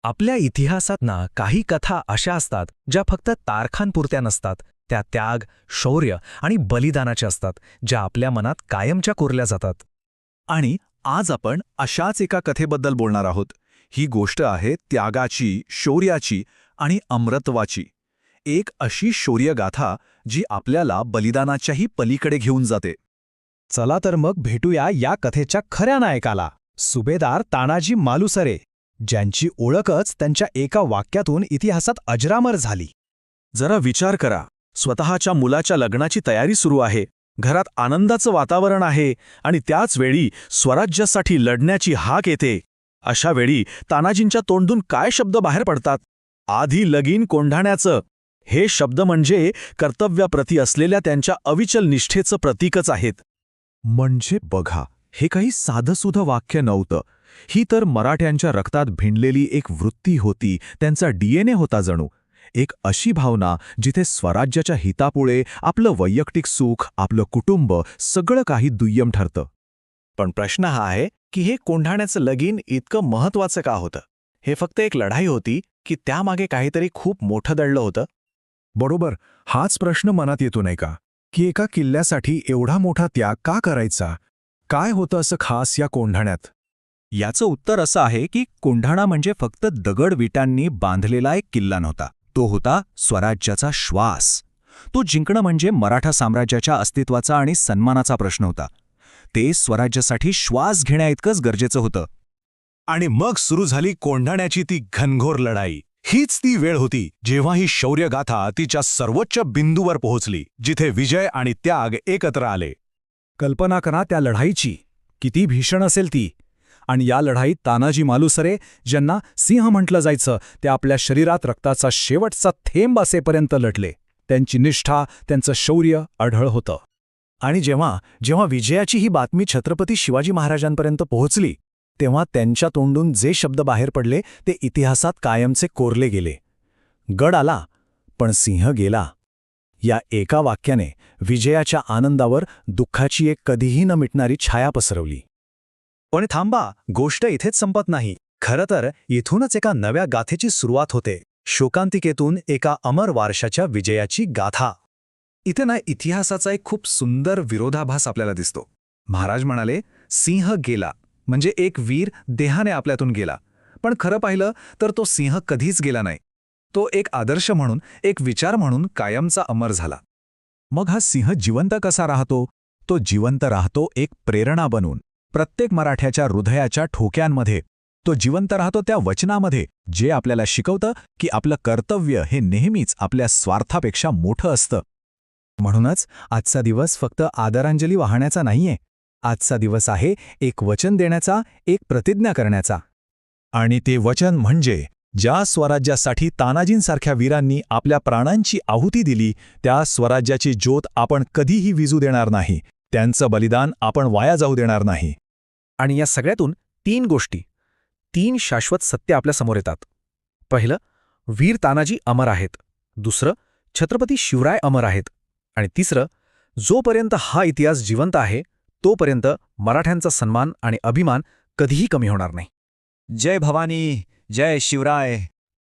आपल्या इतिहासात ना काही कथा अशा असतात ज्या फक्त तारखांपुरत्या नसतात. त्या त्याग, शौर्य आणि बलिदानाच्या असतात, ज्या आपल्या मनात कायमच्या कोरल्या जातात. आणि आज आपण अशाच एका कथेबद्दल बोलणार आहोत. ही गोष्ट आहे त्यागाची, शौर्याची आणि अमरत्वाची. एक अशी शौर्यगाथा जी आपल्याला बलिदानाच्याही पलीकडे घेऊन जाते. चला तर मग भेटूया या कथेच्या खऱ्या नायकाला, सुभेदार तानाजी मालुसरे, ज्यांची ओळखच त्यांच्या एका वाक्यातून इतिहासात अजरामर झाली. जरा विचार करा, स्वतःच्या मुलाच्या लग्नाची तयारी सुरू आहे, घरात आनंदाचं वातावरण आहे आणि त्याच वेळी स्वराज्यासाठी लढण्याची हाक येते. अशा वेळी तानाजींच्या तोंडून काय शब्द बाहेर पडतात? आधी लगीन कोंढाण्याचं. हे शब्द म्हणजे कर्तव्याप्रती असलेल्या त्यांच्या अविचल निष्ठेचं प्रतीकच आहेत. म्हणजे बघा, हे काही साधंसुधं वाक्य नव्हतं. ही तर मराठ्यांच्या रक्तात भिनलेली एक वृत्ती होती, त्यांचा DNA होता जणू. एक अशी भावना जिथे स्वराज्याच्या हितापुळे आपलं वैयक्तिक सुख, आपलं कुटुंब सगळं काही दुय्यम ठरतं. पण प्रश्न हा आहे की हे कोंढाण्याचं लगीन इतकं महत्वाचं का होतं? हे फक्त एक लढाई होती की त्यामागे काहीतरी खूप मोठं दडलं होतं? बरोबर, हाच प्रश्न मनात येतो नाही का, की एका किल्ल्यासाठी एवढा मोठा त्याग का करायचा? काय होतं असं खास या कोंढाण्यात? याचं उत्तर असं आहे की कोंढाणा म्हणजे फक्त दगड विटांनी बांधलेला एक किल्ला नव्हता. तो होता स्वराज्याचा श्वास. तो जिंकणं म्हणजे मराठा साम्राज्याच्या अस्तित्वाचा आणि सन्मानाचा प्रश्न होता. ते स्वराज्यासाठी श्वास घेण्याइतकंच गरजेचं होतं. आणि मग सुरू झाली कोंढाण्याची ती घनघोर लढाई. हीच ती वेळ होती जेव्हा ही शौर्यगाथा तिच्या सर्वोच्च बिंदूवर पोहोचली, जिथे विजय आणि त्याग एकत्र आले. कल्पना करा त्या लढाईची, किती भीषण असेल ती. आणि या लढाईत तानाजी मालुसरे, ज्यांना सिंह म्हटलं जायचं, ते आपल्या शरीरात रक्ताचा शेवटचा थेंब असेपर्यंत लढले. त्यांची निष्ठा, त्यांचं शौर्य अढळ होतं. आणि जेव्हा विजयाची ही बातमी छत्रपती शिवाजी महाराजांपर्यंत पोहोचली, तेव्हा त्यांच्या तोंडून जे शब्द बाहेर पडले ते इतिहासात कायमचे कोरले गेले. गड आला, पण सिंह गेला. या एका वाक्याने विजयाच्या आनंदावर दुःखाची एक कधीही न मिटणारी छाया पसरवली. पण थांबा, गोष्ट इथेच संपत नाही. खरं तर इथूनच एका नव्या गाथेची सुरुवात होते. शोकांतिकेतून एका अमर वारशाच्या विजयाची गाथा. इथे ना इतिहासाचा एक खूप सुंदर विरोधाभास आपल्याला दिसतो. महाराज म्हणाले, सिंह गेला म्हणजे एक वीर देहाने आपल्यातून गेला. पण खरं पाहिलं तर तो सिंह कधीच गेला नाही. तो एक आदर्श म्हणून, एक विचार म्हणून कायमचा अमर झाला. मग हा सिंह जिवंत कसा राहतो? तो जिवंत राहतो एक प्रेरणा बनून. प्रत्येक मराठ्याच्या हृदयाच्या ठोक्यांमध्ये. तो जिवंत राहतो त्या वचनामध्ये, जे आपल्याला शिकवतं की आपलं कर्तव्य हे नेहमीच आपल्या स्वार्थापेक्षा मोठं असतं. म्हणूनच आजचा दिवस फक्त आदरांजली वाहण्याचा नाहीये. आजचा दिवस आहे एक वचन देण्याचा, एक प्रतिज्ञा करण्याचा. आणि ते वचन म्हणजे ज्या स्वराज्यासाठी तानाजींसारख्या वीरांनी आपल्या प्राणांची आहुती दिली, त्या स्वराज्याची ज्योत आपण कधीही विझू देणार नाही. त्यांचं बलिदान आपण वाया जाऊ देणार नाही. आणि या सगळ्यातून 3 गोष्टी, 3 शाश्वत सत्य आपल्यासमोर येतात. पहिलं, वीर तानाजी अमर आहेत. दुसरं, छत्रपती शिवराय अमर आहेत. आणि तिसरं, जोपर्यंत हा इतिहास जिवंत आहे तोपर्यंत मराठ्यांचा सन्मान आणि अभिमान कधीही कमी होणार नाही. जय भवानी, जय शिवराय.